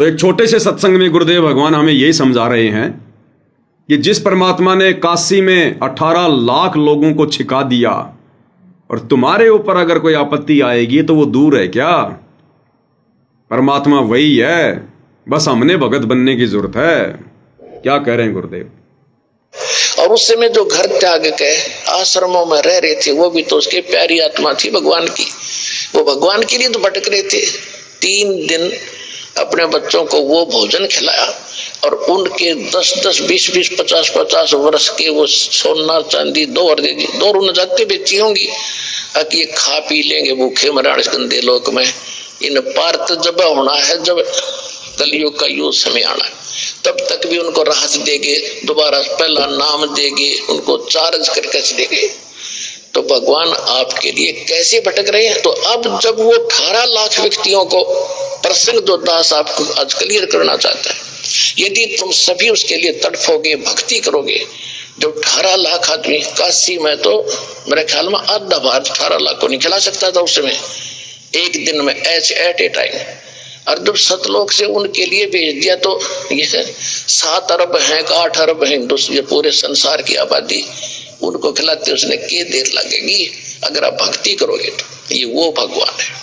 तो एक छोटे से सत्संग में गुरुदेव भगवान हमें यही समझा रहे हैं कि जिस परमात्मा ने काशी में 18 लाख लोगों को छिका दिया और तुम्हारे ऊपर अगर कोई आपत्ति आएगी तो वो दूर है क्या? परमात्मा वही है, बस हमने भगत बनने की जरूरत है। क्या कह रहे हैं गुरुदेव? और उस समय जो घर त्याग के आश्रमों में रह रहे थे वो भी तो उसकी प्यारी आत्मा थी भगवान की। वो भगवान के लिए तो भटक रहे थे। 3 दिन अपने बच्चों को वो भोजन खिलाया और उनके 10-10, 20-20, 50-50 वर्ष के वो सोना चांदी 2 रुन जाते बेची होंगी कि ये खा पी लेंगे भूखे मराण गंदे लोक में। इन पार तो जब होना है, जब कलयुग का युग समय आना है, तब तक भी उनको राहत देंगे, दोबारा पहला नाम देंगे, उनको चार्ज करके देंगे। तो भगवान आपके लिए कैसे भटक रहे हैं? तो अब जब वो 18 लाख व्यक्तियों को प्रसंग जो दास आपको आज क्लियर करना चाहता है, यदि तुम सभी उसके लिए तड़फोगे, भक्ति करोगे, जो 18 लाख आदमी काशी में तो मेरे ख्याल में आधा भारत 18 लाख को नहीं खिला सकता था उस समय एक दिन में एट ए टाइम। और जब सतलोक से उनके लिए भेज दिया तो ये 7 अरब हैं, 8 अरब हैं ये पूरे संसार की आबादी, उनको खिलाते उसने क्या देर लगेगी? अगर आप भक्ति करोगे तो ये वो भगवान है।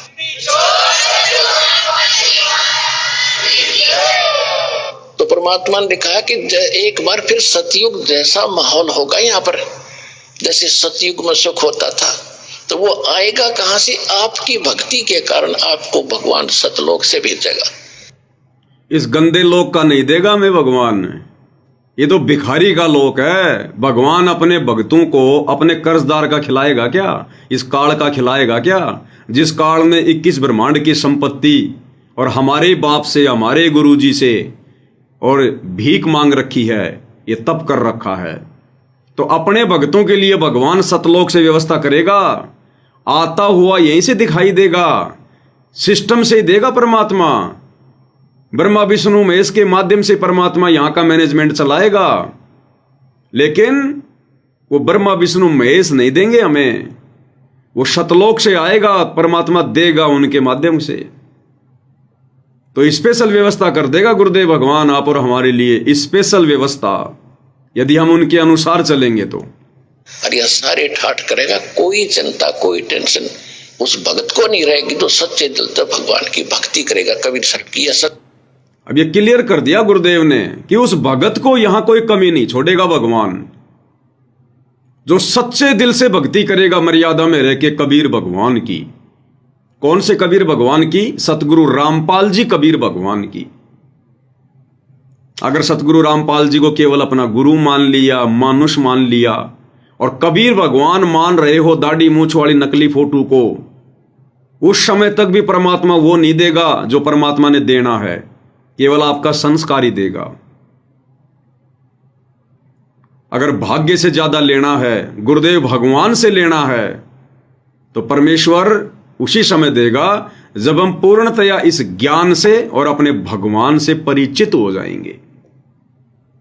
तो परमात्मा ने लिखा कि एक बार फिर सतयुग जैसा माहौल होगा यहाँ पर, जैसे सतयुग में सुख होता था। तो वो आएगा कहां से? आपकी भक्ति के कारण आपको भगवान सतलोक से भेजेगा। इस गंदे लोक का नहीं देगा हमें भगवान, ये तो भिखारी का लोक है। भगवान अपने भक्तों को अपने कर्जदार का खिलाएगा क्या? इस काल का खिलाएगा क्या? जिस काल में 21 ब्रह्मांड की संपत्ति और हमारे बाप से, हमारे गुरुजी से और भीख मांग रखी है, ये तप कर रखा है। तो अपने भक्तों के लिए भगवान सतलोक से व्यवस्था करेगा। आता हुआ यहीं से दिखाई देगा, सिस्टम से देगा परमात्मा। ब्रह्मा विष्णु महेश के माध्यम से परमात्मा यहां का मैनेजमेंट चलाएगा, लेकिन वो ब्रह्मा विष्णु महेश नहीं देंगे हमें, वो सतलोक से आएगा, परमात्मा देगा उनके माध्यम से। तो स्पेशल व्यवस्था कर देगा गुरुदेव भगवान आप और हमारे लिए, स्पेशल व्यवस्था, यदि हम उनके अनुसार चलेंगे तो। और यह सारे ठाठ करेगा, कोई चिंता कोई टेंशन उस भगत को नहीं रहेगी जो सच्चे दिल से भगवान की भक्ति करेगा। कबीर सर की अब ये क्लियर कर दिया गुरुदेव ने कि उस भगत को यहां कोई कमी नहीं छोड़ेगा भगवान, जो सच्चे दिल से भक्ति करेगा मर्यादा में रह के कबीर भगवान की। कौन से कबीर भगवान की? सतगुरु रामपाल जी कबीर भगवान की। अगर सतगुरु रामपाल जी को केवल अपना गुरु मान लिया, मानुष मान लिया, और कबीर भगवान मान रहे हो दाढ़ी मूछ वाली नकली फोटो को, उस समय तक भी परमात्मा वो नहीं देगा जो परमात्मा ने देना है, केवल आपका संस्कार ही देगा। अगर भाग्य से ज्यादा लेना है, गुरुदेव भगवान से लेना है, तो परमेश्वर उसी समय देगा जब हम पूर्णतया इस ज्ञान से और अपने भगवान से परिचित हो जाएंगे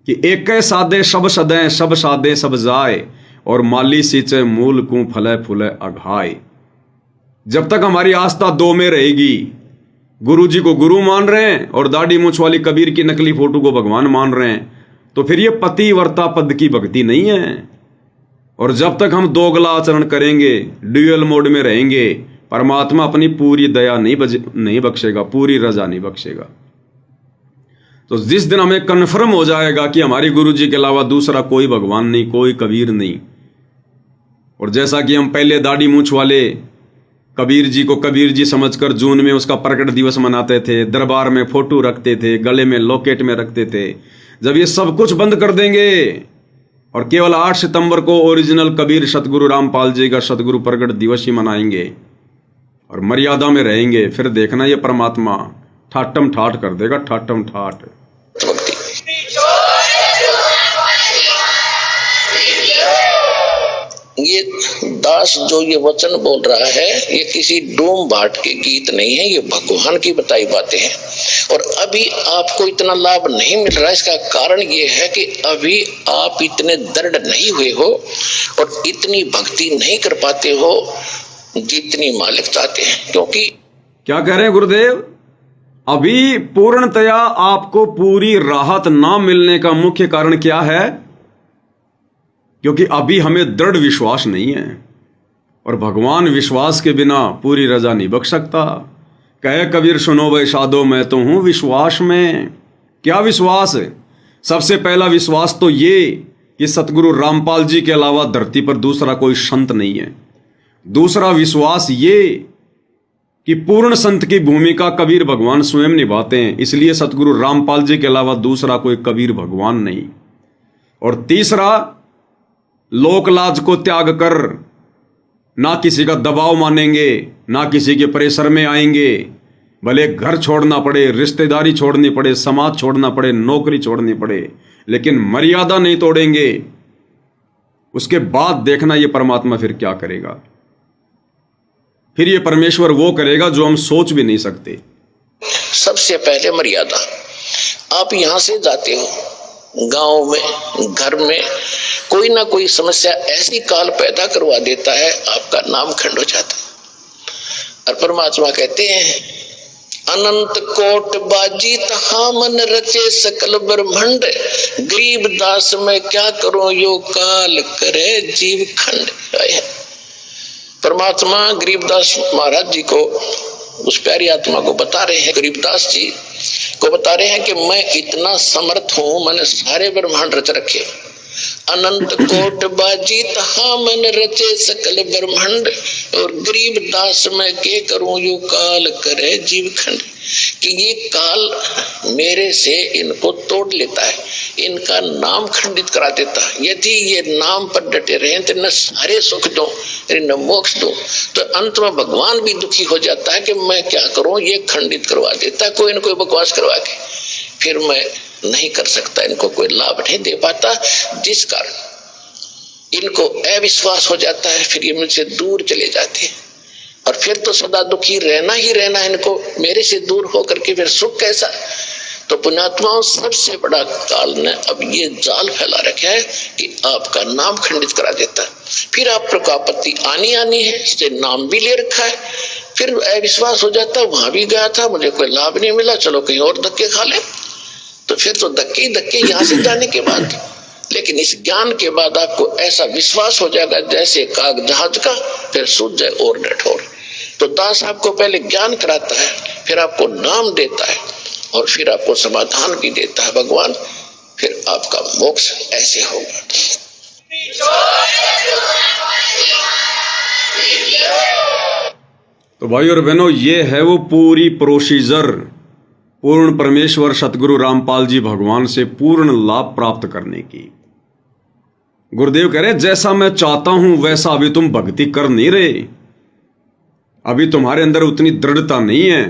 कि एक सादे सब सदै, सब सादे सब जाए, और माली सींचे मूल को फले फूले अघाए। जब तक हमारी आस्था 2 में रहेगी, गुरु जी को गुरु मान रहे हैं और दाढ़ी मूछ वाली कबीर की नकली फोटो को भगवान मान रहे हैं, तो फिर ये पतिव्रता पद की भक्ति नहीं है। और जब तक हम दोगला आचरण करेंगे, ड्यूअल मोड में रहेंगे, परमात्मा अपनी पूरी दया नहीं बख्शेगा, पूरी रजा नहीं बख्शेगा। तो जिस दिन हमें कन्फर्म हो जाएगा कि हमारे गुरु जी के अलावा दूसरा कोई भगवान नहीं, कोई कबीर नहीं, और जैसा कि हम पहले दाढ़ी मूछ वाले कबीर जी को कबीर जी समझकर जून में उसका प्रकट दिवस मनाते थे, दरबार में फोटो रखते थे, गले में लॉकेट में रखते थे, जब ये सब कुछ बंद कर देंगे और केवल 8 सितंबर को ओरिजिनल कबीर सतगुरु रामपाल जी का सतगुरु प्रकट दिवस ही मनाएंगे और मर्यादा में रहेंगे, फिर देखना ये परमात्मा ठाटम ठाट कर देगा, ठाटम ठाट। ये दास जो ये वचन बोल रहा है, ये किसी डोम भाट के गीत नहीं है, ये भगवान की बताई बातें हैं। और अभी आपको इतना लाभ नहीं मिल रहा, इसका कारण ये है कि अभी आप इतने दृढ़ नहीं हुए हो और इतनी भक्ति नहीं कर पाते हो जितनी मालिक चाहते हैं। क्योंकि क्या कह रहे हैं गुरुदेव? अभी पूर्णतया आपको पूरी राहत ना मिलने का मुख्य कारण क्या है? क्योंकि अभी हमें दृढ़ विश्वास नहीं है, और भगवान विश्वास के बिना पूरी रजा नहीं बख्श सकता। कहे कबीर सुनो भाई साधो, मैं तो हूं विश्वास में। क्या विश्वास है? सबसे पहला विश्वास तो ये कि सतगुरु रामपाल जी के अलावा धरती पर दूसरा कोई संत नहीं है। दूसरा विश्वास ये कि पूर्ण संत की भूमिका कबीर भगवान स्वयं निभाते हैं, इसलिए सतगुरु रामपाल जी के अलावा दूसरा कोई कबीर भगवान नहीं। और तीसरा, लोकलाज को त्याग कर ना किसी का दबाव मानेंगे, ना किसी के प्रेशर में आएंगे, भले घर छोड़ना पड़े, रिश्तेदारी छोड़नी पड़े, समाज छोड़ना पड़े, नौकरी छोड़नी पड़े, लेकिन मर्यादा नहीं तोड़ेंगे। उसके बाद देखना ये परमात्मा फिर क्या करेगा। फिर ये परमेश्वर वो करेगा जो हम सोच भी नहीं सकते। सबसे पहले मर्यादा। आप यहां से जाते हो, गांव में, घर में कोई ना कोई समस्या ऐसी काल पैदा करवा देता है, आपका नाम खंड हो जाता है। और परमात्मा कहते हैं, अनंत कोट बाजी तहा मन रचे सकल ब्रह्मंड, गरीब दास मैं क्या करूं यो काल करे जीव खंड। परमात्मा गरीबदास महाराज जी को, उस प्यारी आत्मा को बता रहे हैं, गरीबदास जी को बता रहे हैं कि मैं इतना समर्थ हूं, मैंने सारे ब्रह्मांड रच रखे। अनंत कोट बाजी तहा मन रचे सकल ब्रह्मांड, और गरीब दास मैं के करूं यो काल करे जीव खंड। कि ये काल मेरे से इनको तोड़ लेता है, इनका नाम खंडित करा देता है। यदि ये नाम पर डटे रहे तो न सारे सुख दो न मोक्ष दो, तो अंत में भगवान भी दुखी हो जाता है कि मैं क्या करूं, ये खंडित करवा देता है कोई न कोई बकवास करवा के, फिर मैं नहीं कर सकता, इनको कोई लाभ नहीं दे पाता, जिस कारण इनको अविश्वास हो जाता है। फिर ये मुझसे दूर चले जाते हैं, और फिर तो सदा दुखी रहना ही रहना है इनको, मेरे से दूर होकर के फिर सुख कैसा। तो पुण्यात्माओं, सबसे बड़ा काल ने अब ये जाल फैला रखा है कि आपका नाम खंडित करा देता है। फिर आप पर आपत्ति आनी है, इससे नाम भी ले रखा है, फिर अविश्वास हो जाता है, वहां भी गया था, मुझे कोई लाभ नहीं मिला, चलो कहीं और धक्के खा ले। तो फिर तो धक्के ही धक्के यहाँ से जाने के बाद। लेकिन इस ज्ञान के बाद आपको ऐसा विश्वास हो जाएगा जैसे काग जहाज का, फिर सूझ जाए और न ठोर। तो दास आपको पहले ज्ञान कराता है, फिर आपको नाम देता है, और फिर आपको समाधान भी देता है भगवान, फिर आपका मोक्ष ऐसे होगा। तो भाई और बहनों, ये है वो पूरी प्रोसीजर पूर्ण परमेश्वर सतगुरु रामपाल जी भगवान से पूर्ण लाभ प्राप्त करने की। गुरुदेव कह रहे, जैसा मैं चाहता हूं वैसा अभी तुम भक्ति कर नहीं रहे, अभी तुम्हारे अंदर उतनी दृढ़ता नहीं है,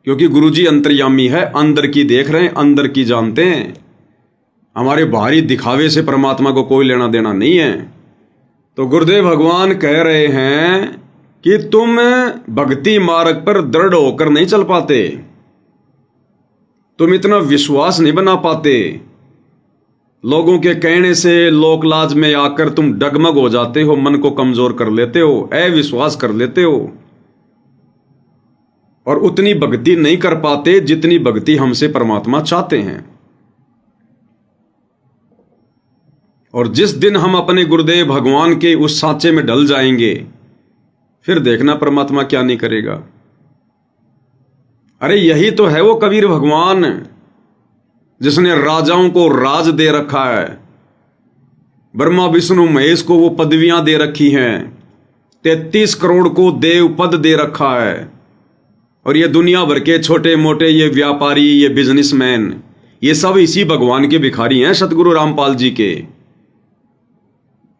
क्योंकि गुरुजी अंतर्यामी है, अंदर की देख रहे हैं, अंदर की जानते हैं। हमारे बाहरी दिखावे से परमात्मा को कोई लेना देना नहीं है। तो गुरुदेव भगवान कह रहे हैं कि तुम भक्ति मार्ग पर दृढ़ होकर नहीं चल पाते, तुम इतना विश्वास नहीं बना पाते, लोगों के कहने से लोकलाज में आकर तुम डगमग हो जाते हो, मन को कमजोर कर लेते हो, अविश्वास कर लेते हो, और उतनी भक्ति नहीं कर पाते जितनी भक्ति हमसे परमात्मा चाहते हैं। और जिस दिन हम अपने गुरुदेव भगवान के उस सांचे में ढल जाएंगे, फिर देखना परमात्मा क्या नहीं करेगा। अरे यही तो है वो कबीर भगवान जिसने राजाओं को राज दे रखा है, ब्रह्मा विष्णु महेश को वो पदवियां दे रखी हैं, 33 करोड़ को देव पद दे रखा है, और ये दुनिया भर के छोटे मोटे ये व्यापारी, ये बिजनेसमैन, ये सब इसी भगवान के भिखारी हैं, सतगुरु रामपाल जी के।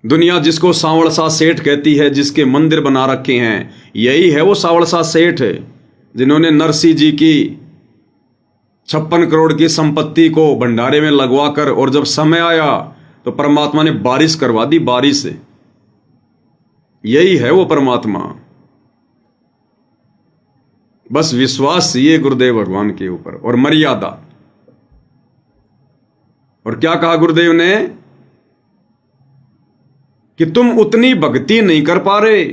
दुनिया जिसको सांवड़सा सेठ कहती है, जिसके मंदिर बना रखे हैं, यही है वो सांवड़सा सेठ जिन्होंने नरसिंह जी की 56 करोड़ की संपत्ति को भंडारे में लगवाकर, और जब समय आया तो परमात्मा ने बारिश करवा दी, बारिश। यही है वो परमात्मा। बस विश्वास ये गुरुदेव भगवान के ऊपर, और मर्यादा। और क्या कहा गुरुदेव ने कि तुम उतनी भक्ति नहीं कर पा रहे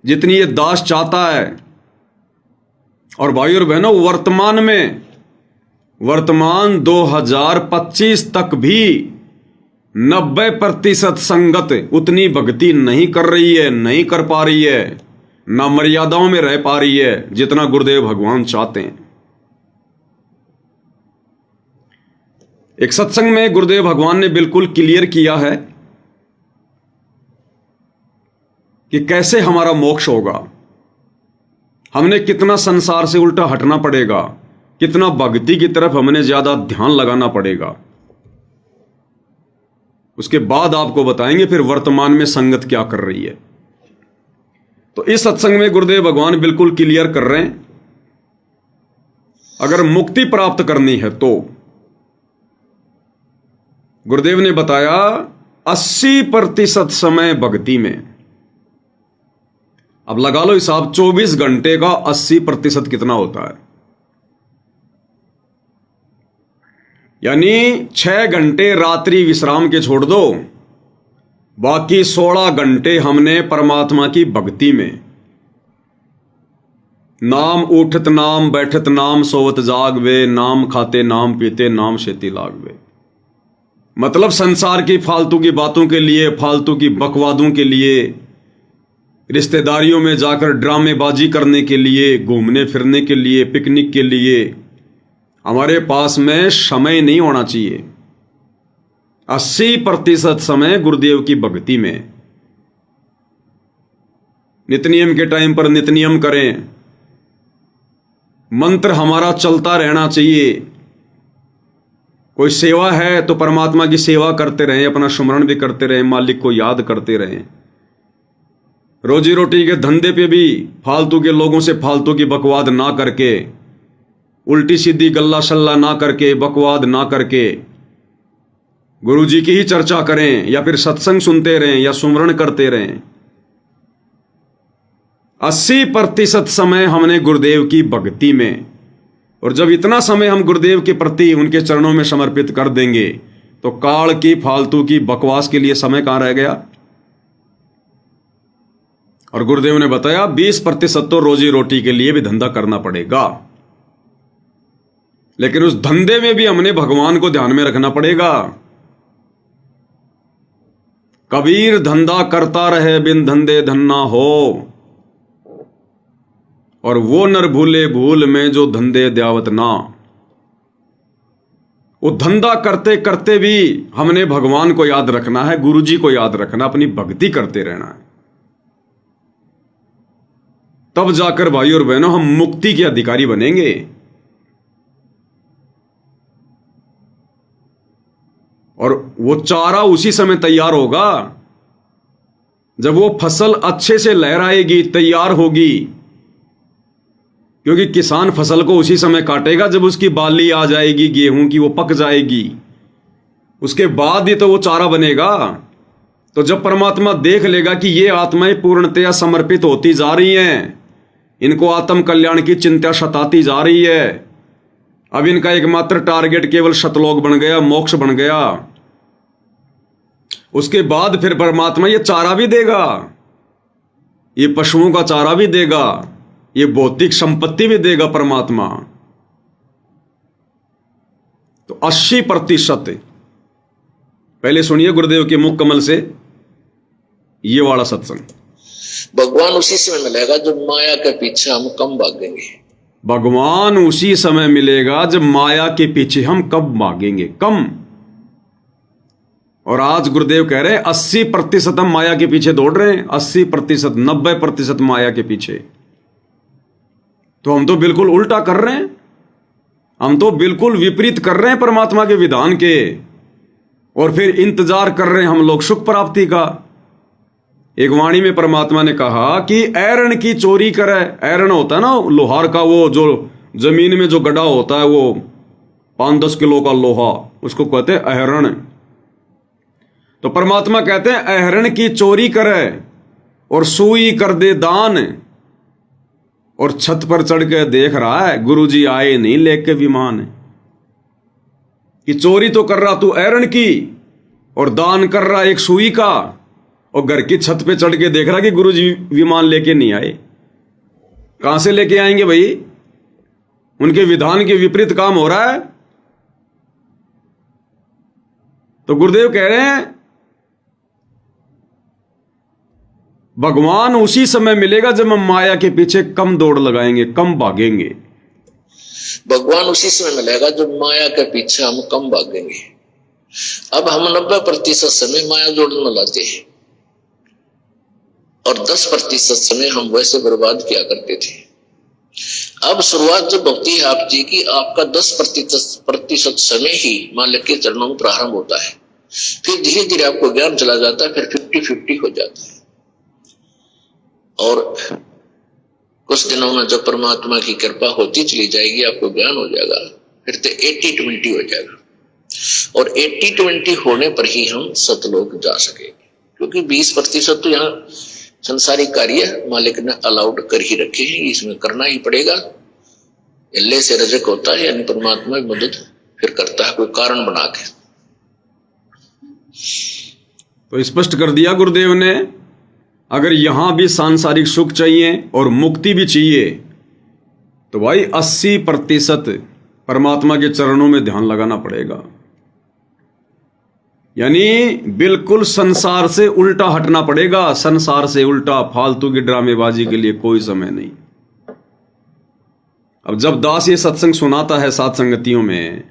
जितनी ये दास चाहता है, और भाइयों और बहनों, वर्तमान 2025 तक भी 90% संगत उतनी भक्ति नहीं कर रही है, नहीं कर पा रही है, ना मर्यादाओं में रह पा रही है जितना गुरुदेव भगवान चाहते हैं। एक सत्संग में गुरुदेव भगवान ने बिल्कुल क्लियर किया है कि कैसे हमारा मोक्ष होगा। हमने कितना संसार से उल्टा हटना पड़ेगा, कितना भक्ति की तरफ हमने ज्यादा ध्यान लगाना पड़ेगा। उसके बाद आपको बताएंगे फिर वर्तमान में संगत क्या कर रही है। तो इस सत्संग में गुरुदेव भगवान बिल्कुल क्लियर कर रहे हैं, अगर मुक्ति प्राप्त करनी है तो गुरुदेव ने बताया 80% समय भक्ति में। अब लगा लो हिसाब, 24 घंटे का 80% कितना होता है, यानी 6 घंटे रात्रि विश्राम के छोड़ दो, बाकी 16 घंटे हमने परमात्मा की भक्ति में, नाम उठत नाम बैठत नाम सोवत जागवे, नाम खाते नाम पीते नाम शेती लागवे। मतलब संसार की फालतू की बातों के लिए, फालतू की बकवादों के लिए, रिश्तेदारियों में जाकर ड्रामेबाजी करने के लिए, घूमने फिरने के लिए, पिकनिक के लिए हमारे पास में समय नहीं होना चाहिए। 80% समय गुरुदेव की भक्ति में। नित्य नियम के टाइम पर नित्य नियम करें, मंत्र हमारा चलता रहना चाहिए। कोई सेवा है तो परमात्मा की सेवा करते रहें, अपना सुमरण भी करते रहें, मालिक को याद करते रहें। रोजी रोटी के धंधे पे भी फालतू के लोगों से फालतू की बकवाद ना करके, उल्टी सीधी गल्ला सल्ला ना करके, बकवाद ना करके गुरु जी की ही चर्चा करें, या फिर सत्संग सुनते रहें या सुमरण करते रहें। 80% समय हमने गुरुदेव की भक्ति में, और जब इतना समय हम गुरुदेव के प्रति उनके चरणों में समर्पित कर देंगे तो काल की फालतू की बकवास के लिए समय कहां रह गया। और गुरुदेव ने बताया 20% तो रोजी रोटी के लिए भी धंधा करना पड़ेगा, लेकिन उस धंधे में भी हमने भगवान को ध्यान में रखना पड़ेगा। कबीर धंधा करता रहे बिन धंधे धन्ना हो, और वो नर भूले भूल में जो धंधे द्यावत ना। वो धंधा करते करते भी हमने भगवान को याद रखना है, गुरु जी को याद रखना, अपनी भक्ति करते रहना है। तब जाकर भाई और बहनों हम मुक्ति के अधिकारी बनेंगे। और वो चारा उसी समय तैयार होगा जब वो फसल अच्छे से लहराएगी, तैयार होगी, क्योंकि किसान फसल को उसी समय काटेगा जब उसकी बाली आ जाएगी गेहूं की, वो पक जाएगी, उसके बाद ही तो वो चारा बनेगा। तो जब परमात्मा देख लेगा कि ये आत्माएं पूर्णतया समर्पित होती जा रही हैं, इनको आत्म कल्याण की चिंता सताती जा रही है, अब इनका एकमात्र टारगेट केवल शतलोक बन गया, मोक्ष बन गया, उसके बाद फिर परमात्मा ये चारा भी देगा, ये पशुओं का चारा भी देगा, ये भौतिक संपत्ति भी देगा परमात्मा। तो 80%, पहले सुनिए गुरुदेव के मुख कमल से ये वाला सत्संग। भगवान उसी समय मिलेगा जब माया के पीछे हम कम भागेंगे। भगवान उसी समय मिलेगा जब माया के पीछे हम कब भागेंगे, कम। और आज गुरुदेव कह रहे हैं 80% हम माया के पीछे दौड़ रहे हैं, 80%, 90% माया के पीछे। तो हम तो बिल्कुल उल्टा कर रहे हैं, हम तो बिल्कुल विपरीत कर रहे हैं परमात्मा के विधान के, और फिर इंतजार कर रहे हैं हम लोग सुख प्राप्ति का। एक वाणी में परमात्मा ने कहा कि ऐरण की चोरी करे। ऐरण होता है ना लोहार का, वो जो जमीन में जो गड्ढा होता है, वो 5-10 किलो का लोहा, उसको कहते हैं अहरण। तो परमात्मा कहते हैं अहरण की चोरी करे और सुई कर दे दान, और छत पर चढ़ के देख रहा है गुरुजी आए नहीं लेके विमान। कि चोरी तो कर रहा तू अहरण की, और दान कर रहा एक सुई का, और घर की छत पे चढ़ के देख रहा कि गुरुजी विमान लेके नहीं आए। कहां से लेके आएंगे भाई? उनके विधान के विपरीत काम हो रहा है, तो गुरुदेव कह रहे हैं भगवान उसी समय मिलेगा जब हम माया के पीछे कम दौड़ लगाएंगे, कम भागेंगे। भगवान उसी समय मिलेगा जब माया के पीछे हम कम भागेंगे। अब हम 90% समय माया जोड़ने में लाते हैं और 10% समय हम वैसे बर्बाद किया करते थे। अब शुरुआत जब होती है आपकी कि आपका 10% समय ही मालिक के चरणों में प्रारंभ होता है, फिर धीरे धीरे आपको ज्ञान चला जाता है, फिर 50-50 हो जाता है और कुछ दिनों में जब परमात्मा की कृपा होती चली जाएगी, आपको ज्ञान हो जाएगा, फिर तो 80-20 हो जाएगा और 80-20 होने पर ही हम सतलोक जा सकेंगे, क्योंकि 20% तो यहाँ संसारिक कार्य मालिक ने अलाउड कर ही रखे हैं, इसमें करना ही पड़ेगा। इल्ले से रजक होता है, यानी परमात्मा की मदद फिर करता है कोई कारण बना के। तो स्पष्ट कर दिया गुरुदेव ने, अगर यहां भी सांसारिक सुख चाहिए और मुक्ति भी चाहिए तो भाई 80% परमात्मा के चरणों में ध्यान लगाना पड़ेगा। यानी बिल्कुल संसार से उल्टा हटना पड़ेगा, संसार से उल्टा। फालतू की ड्रामेबाजी के लिए कोई समय नहीं। अब जब दास ये सत्संग सुनाता है साथ संगतियों में,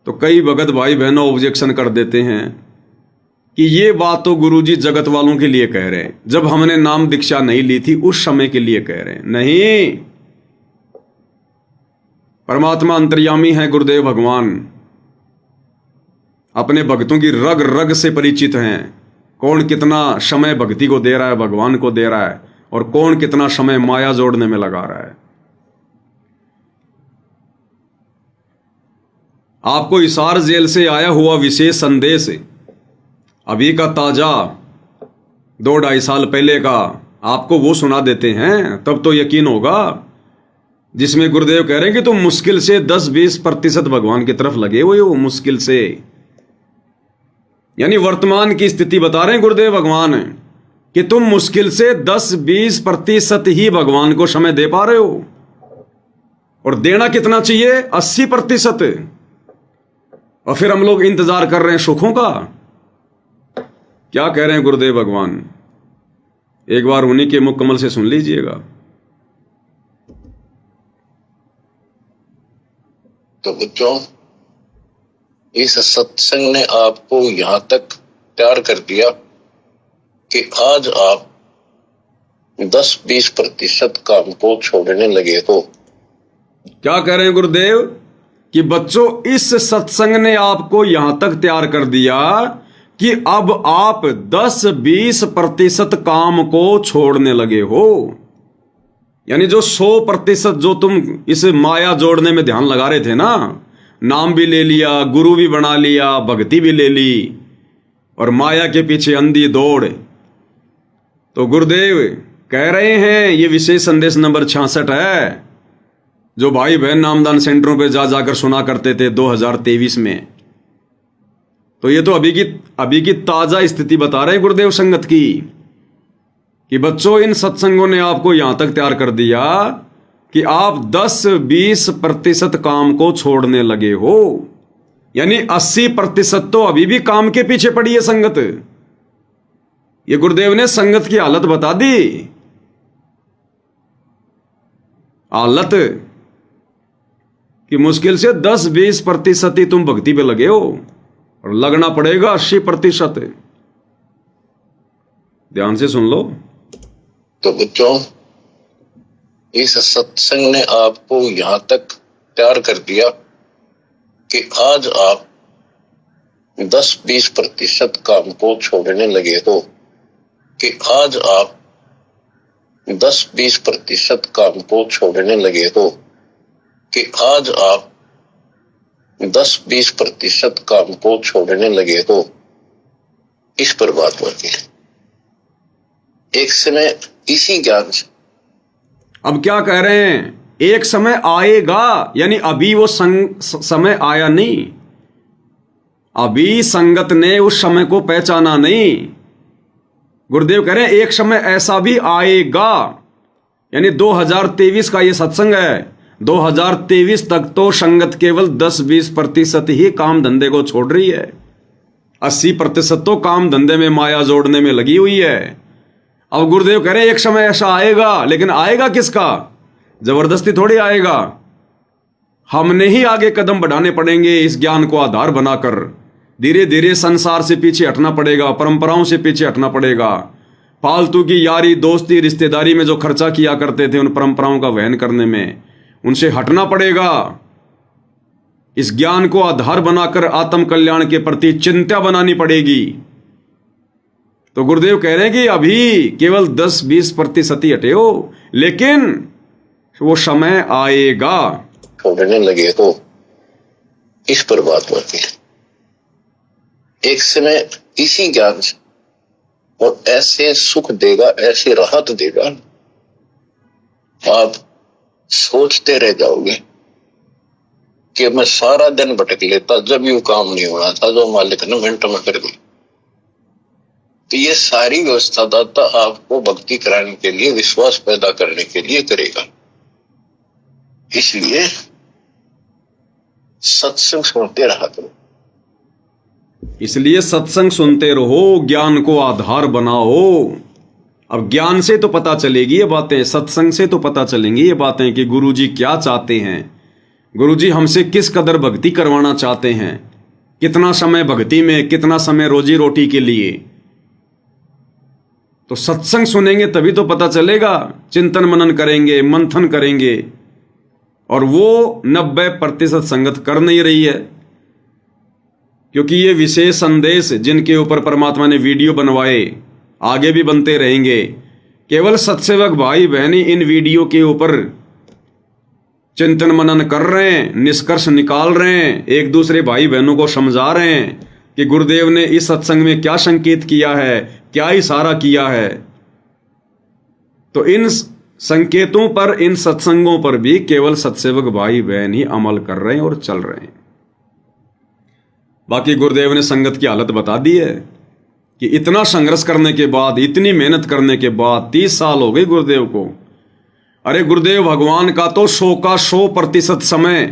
तो कई भगत भाई बहनों ऑब्जेक्शन कर देते हैं कि ये बात तो गुरुजी जगत वालों के लिए कह रहे हैं, जब हमने नाम दीक्षा नहीं ली थी उस समय के लिए कह रहे हैं। नहीं, परमात्मा अंतर्यामी है गुरुदेव भगवान, अपने भक्तों की रग रग से परिचित हैं। कौन कितना समय भक्ति को दे रहा है, भगवान को दे रहा है, और कौन कितना समय माया जोड़ने में लगा रहा है। आपको हिसार जेल से आया हुआ विशेष संदेश अभी का ताजा 2-2.5 साल पहले का आपको वो सुना देते हैं, तब तो यकीन होगा, जिसमें गुरुदेव कह रहे हैं कि तुम मुश्किल से 10-20% भगवान की तरफ लगे हुए हो, मुश्किल से। यानी वर्तमान की स्थिति बता रहे हैं गुरुदेव भगवान कि तुम मुश्किल से 10-20% ही भगवान को समय दे पा रहे हो, और देना कितना चाहिए? 80%। और फिर हम लोग इंतजार कर रहे हैं सुखों का। क्या कह रहे हैं गुरुदेव भगवान, एक बार उन्हीं के मुख कमल से सुन लीजिएगा। तो बच्चों, इस सत्संग ने आपको यहां तक तैयार कर दिया कि आज आप 10-20% काम को छोड़ने लगे हो। क्या कह रहे हैं गुरुदेव कि बच्चों, इस सत्संग ने आपको यहां तक तैयार कर दिया कि अब आप 10-20% काम को छोड़ने लगे हो। यानी जो 100% जो तुम इस माया जोड़ने में ध्यान लगा रहे थे ना, नाम भी ले लिया, गुरु भी बना लिया, भक्ति भी ले ली, और माया के पीछे अंधी दौड़। तो गुरुदेव कह रहे हैं, ये विशेष संदेश नंबर 66 है, जो भाई बहन नामदान सेंटरों पे जा जाकर सुना करते थे 2023 में। तो ये तो अभी की ताजा स्थिति बता रहे हैं गुरुदेव संगत की, कि बच्चों इन सत्संगों ने आपको यहां तक तैयार कर दिया कि आप 10-20% काम को छोड़ने लगे हो। यानी 80% तो अभी भी काम के पीछे पड़ी है संगत। ये गुरुदेव ने संगत की हालत बता दी, हालत कि मुश्किल से 10-20% ही तुम भक्ति पे लगे हो, और लगना पड़ेगा 80%। ध्यान से सुन लो। तो बच्चों, इस सत्संग ने आपको यहां तक तैयार कर दिया कि आज आप 10-20% काम को छोड़ने लगे हो, कि आज आप 10-20% काम को छोड़ने लगे हो, कि आज आप 10-20% काम को छोड़ने लगे हो। इस पर बात होती है एक समय इसी ज्ञान से। अब क्या कह रहे हैं, एक समय आएगा, यानी अभी वो समय आया नहीं, अभी संगत ने उस समय को पहचाना नहीं। गुरुदेव कह रहे हैं एक समय ऐसा भी आएगा, यानी 2023 का ये सत्संग है, 2023 तक तो संगत केवल 10-20% ही काम धंधे को छोड़ रही है। 80% तो काम धंधे में माया जोड़ने में लगी हुई है। अब गुरुदेव कह रहे हैं एक समय ऐसा आएगा, लेकिन आएगा किसका? जबरदस्ती थोड़ी आएगा। हमने ही आगे कदम बढ़ाने पड़ेंगे इस ज्ञान को आधार बनाकर। धीरे धीरे संसार से पीछे हटना पड़ेगा, परंपराओं से पीछे हटना पड़ेगा। फालतू की यारी दोस्ती रिश्तेदारी में जो खर्चा किया करते थे उन परंपराओं का वहन करने में, उनसे हटना पड़ेगा। इस ज्ञान को आधार बनाकर आत्म कल्याण के प्रति चिंता बनानी पड़ेगी। तो गुरुदेव कह रहे हैं कि अभी केवल 10-20% ही हटे हो, लेकिन वो समय आएगा। छोड़ने लगे हो, इस पर बात होती है। एक समय इसी ज्ञान से और ऐसे सुख देगा, ऐसे राहत देगा, आप सोचते रह जाओगे कि मैं सारा दिन भटक लेता, जब भी वो काम नहीं होना था जो मालिक ने मिनटों में कर दी। तो ये सारी व्यवस्था दाता आपको भक्ति कराने के लिए, विश्वास पैदा करने के लिए करेगा। इसलिए सत्संग सुनते रहा करो। इसलिए सत्संग सुनते रहो, ज्ञान को आधार बनाओ। अब ज्ञान से तो पता चलेगी ये बातें, सत्संग से तो पता चलेंगी ये बातें कि गुरुजी क्या चाहते हैं, गुरुजी हमसे किस कदर भक्ति करवाना चाहते हैं, कितना समय भक्ति में, कितना समय रोजी रोटी के लिए। तो सत्संग सुनेंगे तभी तो पता चलेगा। चिंतन मनन करेंगे, मंथन करेंगे, और वो 90% संगत कर नहीं रही है। क्योंकि ये विशेष संदेश जिनके ऊपर परमात्मा ने वीडियो बनवाए, आगे भी बनते रहेंगे। केवल सत्सेवक भाई बहनी इन वीडियो के ऊपर चिंतन मनन कर रहे हैं, निष्कर्ष निकाल रहे हैं, एक दूसरे भाई बहनों को समझा रहे हैं कि गुरुदेव ने इस सत्संग में क्या संकेत किया है, क्या इशारा किया है। तो इन संकेतों पर, इन सत्संगों पर भी केवल सत्सेवक भाई बहन ही अमल कर रहे हैं और चल रहे हैं। बाकी गुरुदेव ने संगत की हालत बता दी है कि इतना संघर्ष करने के बाद, इतनी मेहनत करने के बाद 30 साल हो गए गुरुदेव को। अरे गुरुदेव भगवान का तो 100% समय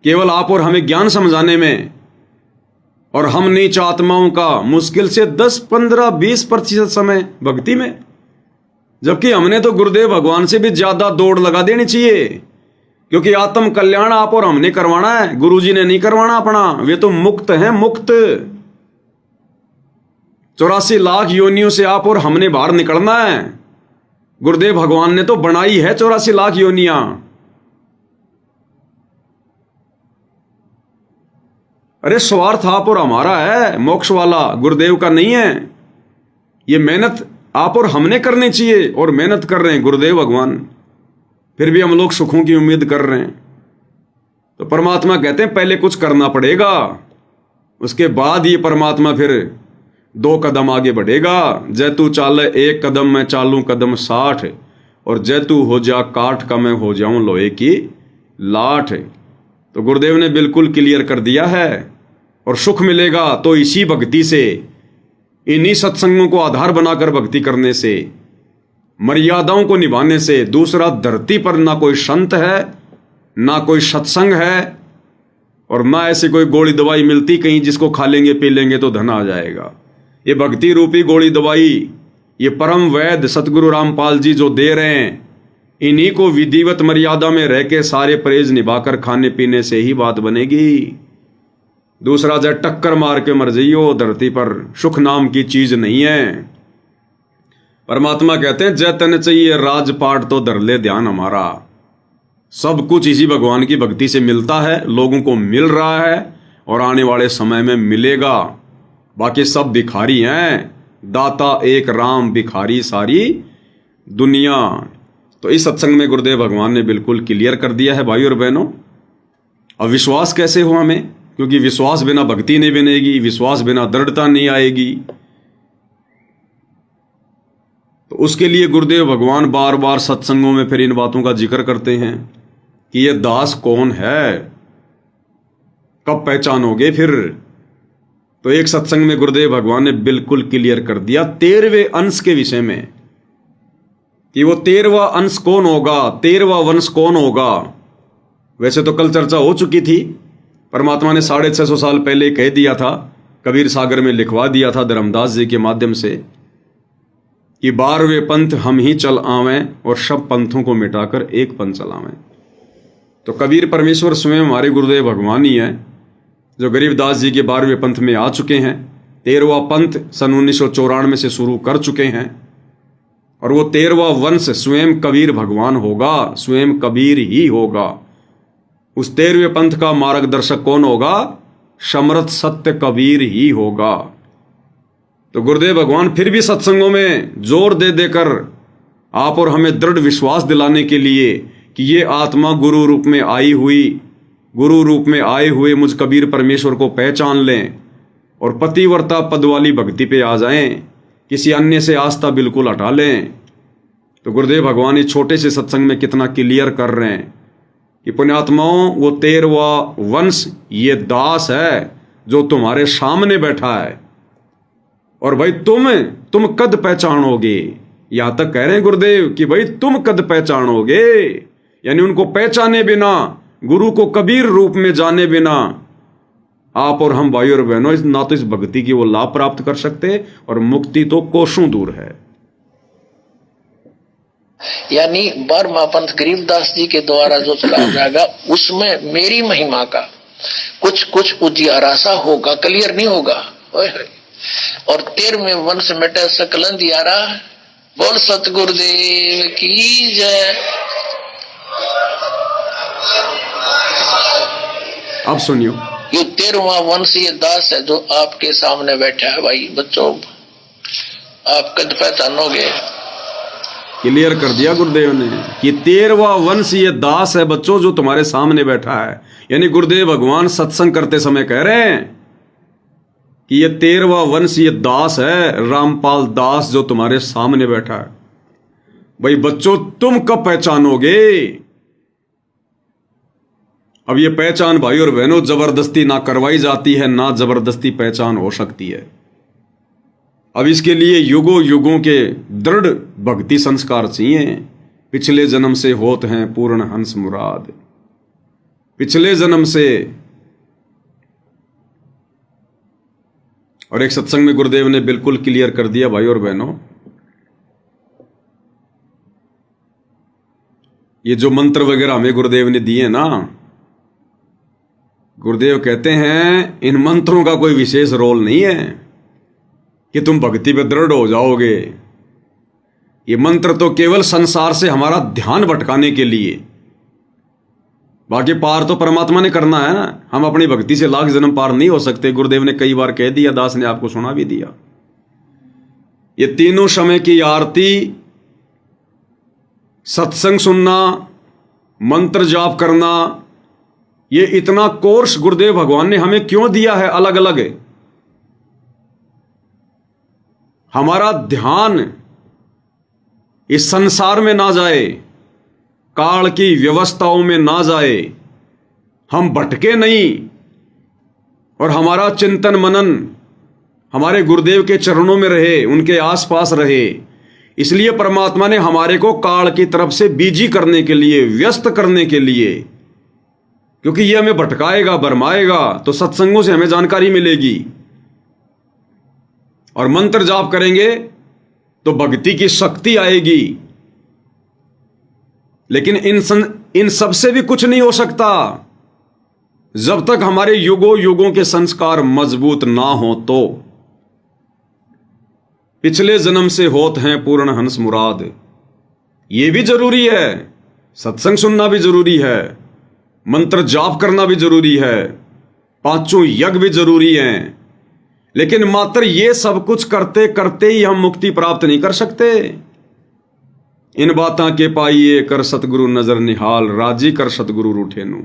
केवल आप और हमें ज्ञान समझाने में, और हम नीच आत्माओं का मुश्किल से 10, 15, 20% समय भक्ति में। जबकि हमने तो गुरुदेव भगवान से भी ज्यादा दौड़ लगा देनी चाहिए, क्योंकि आत्म कल्याण आप और हमने करवाना है, गुरुजी ने नहीं करवाना अपना। वे तो मुक्त हैं, मुक्त। 84 लाख योनियों से आप और हमने बाहर निकलना है। गुरुदेव भगवान ने तो बनाई है 84 लाख योनियां। अरे स्वार्थ आप और हमारा है, मोक्ष वाला गुरुदेव का नहीं है। ये मेहनत आप और हमने करनी चाहिए, और मेहनत कर रहे हैं गुरुदेव भगवान। फिर भी हम लोग सुखों की उम्मीद कर रहे हैं। तो परमात्मा कहते हैं पहले कुछ करना पड़ेगा, उसके बाद ये परमात्मा फिर 2 कदम आगे बढ़ेगा। जय तू चाले 1 कदम, मैं चालूं कदम 60, और जय तू हो जा काठ का, मैं हो जाऊं लोहे की लाठ। तो गुरुदेव ने बिल्कुल क्लियर कर दिया है। और सुख मिलेगा तो इसी भक्ति से, इन्हीं सत्संगों को आधार बनाकर भक्ति करने से, मर्यादाओं को निभाने से। दूसरा, धरती पर ना कोई संत है, ना कोई सत्संग है, और ना ऐसी कोई गोली दवाई मिलती कहीं जिसको खा लेंगे पी लेंगे तो धन आ जाएगा। ये भक्ति रूपी गोली दवाई, ये परम वैद्य सतगुरु रामपाल जी जो दे रहे हैं, इन्हीं को विधिवत मर्यादा में रह के सारे परहेज निभाकर खाने पीने से ही बात बनेगी। दूसरा, जब टक्कर मार के मर जाइयो, धरती पर सुख नाम की चीज नहीं है। परमात्मा कहते हैं जय तन चाहिए राजपाट तो धर ले ध्यान हमारा। सब कुछ इसी भगवान की भक्ति से मिलता है, लोगों को मिल रहा है, और आने वाले समय में मिलेगा। बाकी सब भिखारी हैं, दाता एक राम, भिखारी सारी दुनिया। तो इस सत्संग में गुरुदेव भगवान ने बिल्कुल क्लियर कर दिया है भाई और बहनों। अब विश्वास कैसे हो हमें, क्योंकि विश्वास बिना भक्ति नहीं बनेगी, विश्वास बिना दृढ़ता नहीं आएगी। तो उसके लिए गुरुदेव भगवान बार बार सत्संगों में फिर इन बातों का जिक्र करते हैं कि ये दास कौन है, कब पहचानोगे फिर। तो एक सत्संग में गुरुदेव भगवान ने बिल्कुल क्लियर कर दिया 13वें अंश के विषय में कि वो 13वां अंश कौन होगा, 13वां वंश कौन होगा। वैसे तो कल चर्चा हो चुकी थी, परमात्मा ने 650 साल पहले कह दिया था, कबीर सागर में लिखवा दिया था धर्मदास जी के माध्यम से कि 12वें पंथ हम ही चल आवें और सब पंथों को मिटाकर एक पंथ चलावें। तो कबीर परमेश्वर स्वयं हमारे गुरुदेव भगवान ही हैं जो गरीबदास जी के 12वें पंथ में आ चुके हैं। 13वां पंथ सन 1994 से शुरू कर चुके हैं और वो 13वां वंश स्वयं कबीर भगवान होगा, स्वयं कबीर ही होगा। उस 13वें पंथ का मार्गदर्शक कौन होगा? समर्थ सत्य कबीर ही होगा। तो गुरुदेव भगवान फिर भी सत्संगों में जोर दे देकर आप और हमें दृढ़ विश्वास दिलाने के लिए कि ये आत्मा गुरु रूप में आई हुई, गुरु रूप में आए हुए मुझ कबीर परमेश्वर को पहचान लें और पतिव्रता पद वाली भक्ति पे आ जाएं, किसी अन्य से आस्था बिल्कुल हटा लें। तो गुरुदेव भगवान इस छोटे से सत्संग में कितना क्लियर कर रहे हैं कि पुण्यात्माओं, वो 13वां वंश ये दास है जो तुम्हारे सामने बैठा है और भाई तुम कद पहचानोगे। यहां तक कह रहे हैं गुरुदेव कि भाई तुम कद पहचानोगे, यानी उनको पहचाने बिना, गुरु को कबीर रूप में जाने बिना आप और हम भाई और बहनों ना तो इस भक्ति की वो लाभ प्राप्त कर सकते और मुक्ति तो कोसों दूर है। यानी 12वां पंथ गरीबदास जी के द्वारा जो चलाया जाएगा उसमें मेरी महिमा का कुछ उजियारा सा होगा, क्लियर नहीं होगा। और 13वें वंश मिटे सकल अंधियारा। बोल सतगुरुदेव की जय। अब सुनियो, ये 13वां वंश ये दास है जो आपके सामने बैठा है। भाई बच्चों, आप कद पहचानोगे। क्लियर कर दिया गुरुदेव ने कि 13वां वंश ये दास है बच्चों जो तुम्हारे सामने बैठा है। यानी गुरुदेव भगवान सत्संग करते समय कह रहे हैं कि ये 13वां वंश ये दास है, रामपाल दास जो तुम्हारे सामने बैठा है। भाई बच्चों, तुम कब पहचानोगे? अब ये पहचान भाई और बहनों जबरदस्ती ना करवाई जाती है, ना जबरदस्ती पहचान हो सकती है। अब इसके लिए युगों युगों के दृढ़ भक्ति संस्कार चाहिए। पिछले जन्म से होत हैं पूर्ण हंस मुराद। पिछले जन्म से। और एक सत्संग में गुरुदेव ने बिल्कुल क्लियर कर दिया भाई और बहनों, ये जो मंत्र वगैरह हमें गुरुदेव ने दिए ना, गुरुदेव कहते हैं इन मंत्रों का कोई विशेष रोल नहीं है कि तुम भक्ति पे दृढ़ हो जाओगे। ये मंत्र तो केवल संसार से हमारा ध्यान भटकाने के लिए, बाकी पार तो परमात्मा ने करना है ना। हम अपनी भक्ति से लाख जन्म पार नहीं हो सकते। गुरुदेव ने कई बार कह दिया, दास ने आपको सुना भी दिया। ये तीनों समय की आरती, सत्संग सुनना, मंत्र जाप करना, ये इतना कोर्स गुरुदेव भगवान ने हमें क्यों दिया है अलग अलग? हमारा ध्यान इस संसार में ना जाए, काल की व्यवस्थाओं में ना जाए, हम भटके नहीं और हमारा चिंतन मनन हमारे गुरुदेव के चरणों में रहे, उनके आसपास रहे। इसलिए परमात्मा ने हमारे को काल की तरफ से बिजी करने के लिए, व्यस्त करने के लिए, क्योंकि ये हमें भटकाएगा, भरमाएगा, तो सत्संगों से हमें जानकारी मिलेगी। और मंत्र जाप करेंगे तो भक्ति की शक्ति आएगी। लेकिन इन सब से भी कुछ नहीं हो सकता जब तक हमारे युगों युगों के संस्कार मजबूत ना हो। तो पिछले जन्म से होत हैं पूर्ण हंस मुराद, ये भी जरूरी है। सत्संग सुनना भी जरूरी है, मंत्र जाप करना भी जरूरी है, पांचों यज्ञ भी जरूरी हैं। लेकिन मात्र ये सब कुछ करते करते ही हम मुक्ति प्राप्त नहीं कर सकते। इन बातां के पाइए कर सतगुरु नजर निहाल, राजी कर सतगुरु रूठे नू।